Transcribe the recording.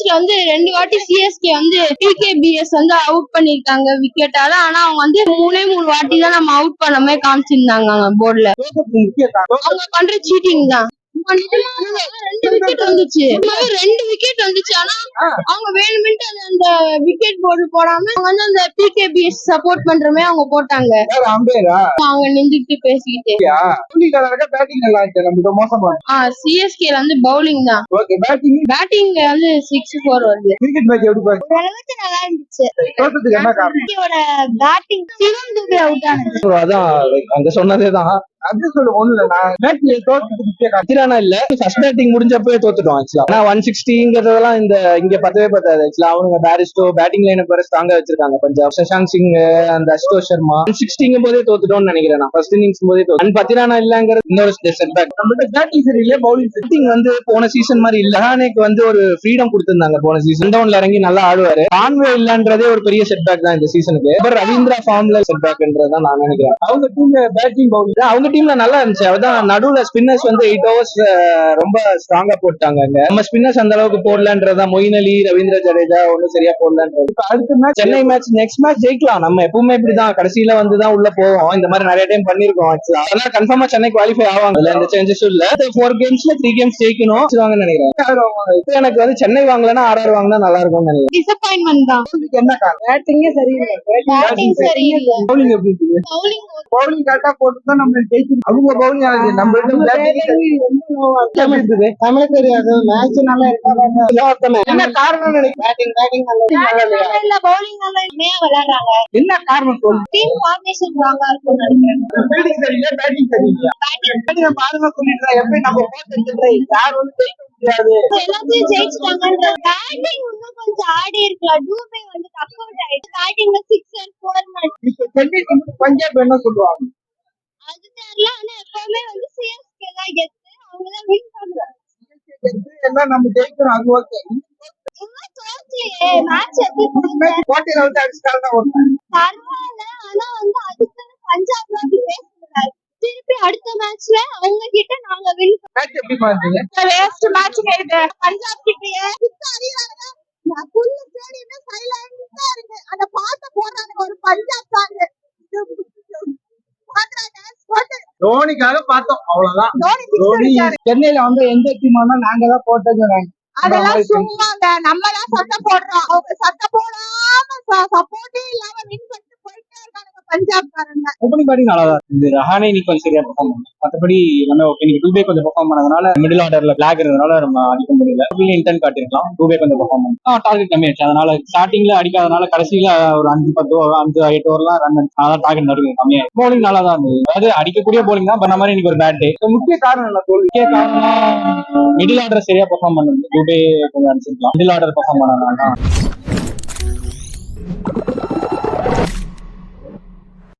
டெஸ்ட்ல வந்து 2 வாட்டி சிஎஸ்கே வந்து பிகேபிஎஸ் வந்து அவுட் பண்ணிருக்காங்க விக்கெட்டால. ஆனா அவங்க வந்து 3 வாட்டி தான் நம்ம அவுட் பண்ண மாதிரி காமிச்சிருந்தாங்க போர்டுல. அவங்க பண்ற சீட்டிங் தான். 2 விக்கெட் வந்துச்சு. 2 விக்கெட் வந்துச்சு. ஆனா அவங்க வேணுமென்ட்டு அந்த விக்கெட் போர்டு போடாம அவங்க வந்து அந்த பிகேபிஎஸ் சப்போர்ட் பண்றமே அவங்க போட்டாங்க. அவங்க நின்றுட்டு பேசிக்கிட்டு சிஎஸ்கே வந்து பவுலிங் தான். பேட்டிங்ல வந்து 6-4 வருது. ஓரளவுக்கு நல்லா இருந்துச்சு. பேட்டிங் சிவம் துபே அவுட் ஆனது. அதான் அங்க சொன்னதேதான். முடிஞ்சப்பவே தோத்துட்டோம். 160 இங்க பத்தவே பத்தாது. அவங்க பேரிஸ்டோ பேட்டிங் லைன் ஸ்ட்ராங்கா வச்சிருக்காங்க. பஞ்சாப் சஷாங்க் சிங் அந்த அசுதோஷ் சர்மா 160 போதே தோத்துட்டோம்னு நினைக்கிறேன். ஃபர்ஸ்ட் இன்னிங்ஸ் போதே தோத்து. பத்திரானா இல்லங்கிறது இன்னொரு செட்பேக். பேட்டிங் வந்து போன சீசன் மாதிரி இல்ல. ரஹானேக்கு வந்து ஒரு ஃப்ரீடம் கொடுத்திருந்தாங்க போன சீசன். டவுன்ல இறங்கி நல்லா ஆடுவாரு. கான்வே இல்லன்றதே ஒரு பெரிய செட்பேக் தான் இந்த சீசனுக்கு. ரவீந்திரா ஃபார்ம்ல செட்பேக்ன்றதான் நான் நினைக்கிறேன். அவங்க டீம்ல பேட்டிங் பவுலிங் அவங்க டீம்ல நல்லா இருந்துச்சு. அதான் நடுவுல ஸ்பின்னர்ஸ் வந்து 8 overs ரொம்ப ஸ்ட்ராங்கா போட்டாங்க. நம்ம ஸ்பின்னர்ஸ் அந்த அளவுக்கு போடலன்றதான். மொயின் அலி, ரவீந்திர ஜடேஜா ஒன்னும் சரியா போடலன்றது. அடுத்த match Chennai match next match ஜெயிக்கலாம். நம்ம எப்பவுமே இப்படிதான் கடைசியில வந்துதான் உள்ள போவோம். இந்த மாதிரி நிறைய டைம் பண்ணிருக்கோம். அதனால கன்ஃபார்மா சென்னை குவாலிஃபை ஆவாங்க. எந்த சேஞ்சஸும் இல்ல. 4 கேம்ஸ்ல 3 கேம்ஸ் ஜெயிக்கணும் நினைக்கிறேன். எனக்கு வந்து சென்னை வாங்கலன்னா RR வாங்கினா நல்லா இருக்கும்னு நினைக்கிறேன். டிசப்பாயின்ட்மென்ட் தான். என்ன காரணம்? பேட்டிங்கே சரியில்லை. பேட்டிங் சரியில்லை. பவுலிங் எப்படி இருக்கு? பவுலிங் கரெக்டா போட்டு தான் நம்ம ஜெயிக்கணும். அவங்க பவுலிங் ஆகுது. நம்ம தமிழ் தெரியாது. மேட்ச் நல்லா இருக்காங்க. என்ன காரணம் நினைக்கிறேன்? பேட்டிங் நல்லா பவுலிங் நல்லா விளையாடுறாங்க. என்ன காரணம் சொல்லு. டீம் ஃபார்மேஷன் ராங்கா இருக்குன்னு நினைக்கிறேன். ஃபீல்டிங் சரியில்லை, பேட்டிங் சரியில்லை. பேட்டிங் பாருங்க சொல்லிடுறேன். எப்படி நம்ம போட்டு யார் வந்து ஜெயிக்க முடியாது. எல்லாத்தையும் ஜெயிச்சிட்டாங்க. பேட்டிங் இன்னும் கொஞ்சம் ஆடி இருக்கலாம். டூபே வந்து டக் அவுட் ஆயிடுச்சு. பேட்டிங்ல 6 and 4 இப்ப சென்னை பஞ்சாப் என்ன சொல்லுவாங்க அது தெரியல. ஆனா எப்பவுமே வந்து சிஎஸ்கே தான் கெத்து. அவங்க தான் வின் பண்ணுவாங்க. எல்லாம் நம்ம ஜெயிக்கிறோம். அது ஓகே. மேட்ச் எப்படி போட்டியில வந்து அடிச்சுட்டாங்க பரவாயில்ல. ஆனா வந்து அதுக்கு பஞ்சாப்ல பேசுறாரு. திருப்பி அடுத்த மேட்ச்ல அவங்க கிட்ட நாங்க வின் மேட்ச் எப்படி பாத்தீங்க? வேஸ்ட் மேட்ச் கேக்குது. பஞ்சாப் கிட்டயே அடியாங்க. நான் ஃபுல் ஸ்டேடியமே சைலண்டா இருக்கு. அந்த பாட்ட போறாங்க ஒரு பஞ்சாப் சாங். தோனிக்காக பார்த்தோம். அவ்வளவுதான். தோனி சென்னையில வந்து எந்த டீம் ஆனா நாங்க தான் போட்டது. அதெல்லாம் சும்மாங்க. நம்ம தான் சத்தம் போடுறோம். அவங்க சத்தம் போடாம சப்போர்ட்டே இல்லாம வின் பண்ணிட்டு போயிட்டே இருக்காங்க பஞ்சாப்காரங்க. ஓப்பனிங் பேட்டிங் நல்லா தான் இருந்தது. ரஹானே இன்னைக்கு கொஞ்சம் சரியா பெர்ஃபார்ம் பண்ணாங்க. மற்றபடி நம்ம இன்னைக்கு டூபே கொஞ்சம் பெர்ஃபார்ம் பண்ணதுனால மிடில் ஆர்டர்ல பிளாக் இருந்ததுனால நம்ம அடிக்க முடியல. இன்டென்ட் காட்டிருக்கலாம். டூபே கொஞ்சம் பெர்ஃபார்ம் பண்ணி டார்கெட் கம்மியாச்சு. அதனால ஸ்டார்டிங்ல அடிக்காதனால கடைசியில ஒரு 5-8 ஓவர்லாம் ரன். அதான் டார்கெட் நடுவு கம்மியாயிருக்கு. போலிங் நல்லா தான் இருந்தது. அதாவது அடிக்கக்கூடிய போலிங் தான் பண்ண மாதிரி இன்னைக்கு ஒரு பேட் டே. முக்கிய காரணம் என்ன? முக்கிய காரணம் மிடில் ஆர்டர் சரியா பெர்ஃபார்ம் பண்ணது. டூபே கொஞ்சம் அடிச்சிருக்கலாம். மிடில் ஆர்டர் பெர்ஃபார்ம் பண்ணனால